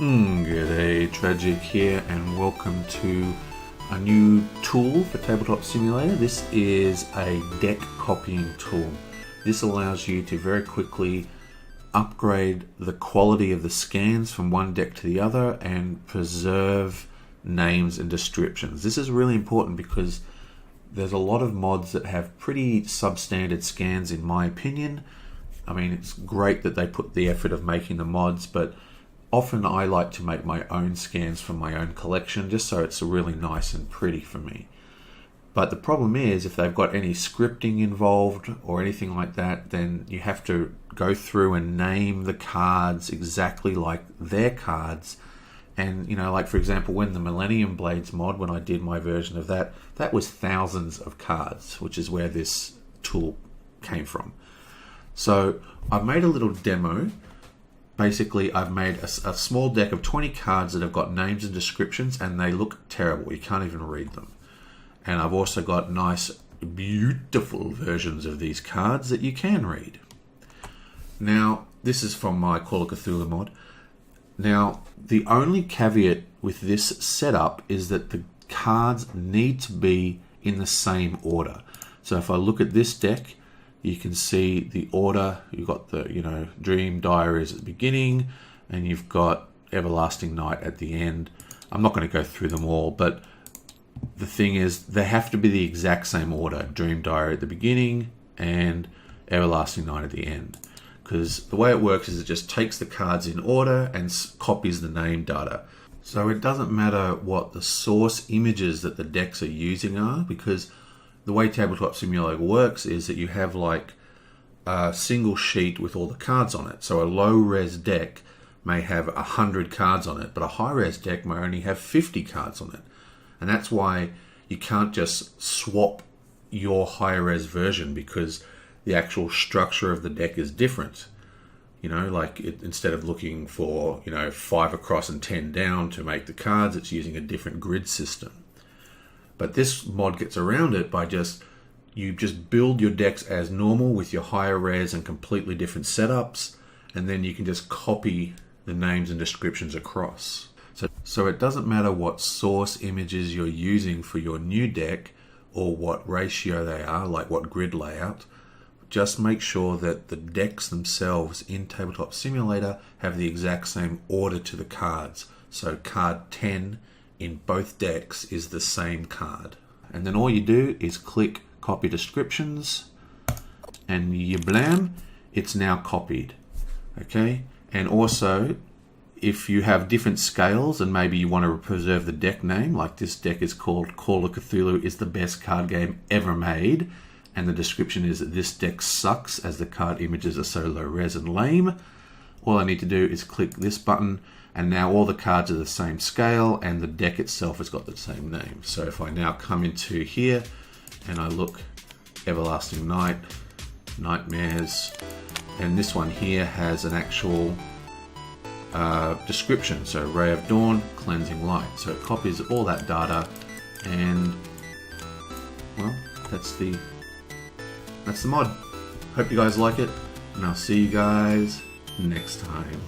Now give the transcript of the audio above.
G'day, Tragic here, and welcome to a new tool for Tabletop Simulator. This is a deck copying tool. This allows you to very quickly upgrade the quality of the scans from one deck to the other and preserve names and descriptions. This is really important because there's a lot of mods that have pretty substandard scans in my opinion. I mean, it's great that they put the effort of making the mods, but often I like to make my own scans from my own collection just so it's really nice and pretty for me. But the problem is if they've got any scripting involved or anything like that, then you have to go through and name the cards exactly like their cards. And, you know, like for example, when the Millennium Blades mod, when I did my version of that, that was thousands of cards, which is where this tool came from. So I've made a little demo. Basically, I've made a small deck of 20 cards that have got names and descriptions, and they look terrible. You can't even read them. And I've also got nice, beautiful versions of these cards that you can read. Now, this is from my Call of Cthulhu mod. Now, the only caveat with this setup is that the cards need to be in the same order. So if I look at this deck, you can see the order. You've got the, Dream Diaries at the beginning, and you've got Everlasting Night at the end. I'm not going to go through them all, but the thing is, they have to be the exact same order. Dream Diary at the beginning and Everlasting Night at the end. Because the way it works is it just takes the cards in order and copies the name data. So it doesn't matter what the source images that the decks are using are, because the way Tabletop Simulator works is that you have like a single sheet with all the cards on it. So a low-res deck may have 100 cards on it, but a high-res deck may only have 50 cards on it. And that's why you can't just swap your high-res version, because the actual structure of the deck is different. Instead of looking for, 5 across and 10 down to make the cards, it's using a different grid system. But this mod gets around it by you just build your decks as normal with your higher res and completely different setups, and then you can just copy the names and descriptions across. So it doesn't matter what source images you're using for your new deck or what ratio they are, like what grid layout. Just make sure that the decks themselves in Tabletop Simulator have the exact same order to the cards. So card 10 in both decks is the same card. And then all you do is click copy descriptions, and you blam, it's now copied. Okay? And also, if you have different scales and maybe you want to preserve the deck name, like this deck is called Call of Cthulhu is the best card game ever made, and the description is that this deck sucks as the card images are so low res and lame, all I need to do is click this button, and now all the cards are the same scale and the deck itself has got the same name. So if I now come into here and I look Everlasting Night, Nightmares, and this one here has an actual description. So Ray of Dawn, Cleansing Light. So it copies all that data, and well, that's the mod. Hope you guys like it, and I'll see you guys next time.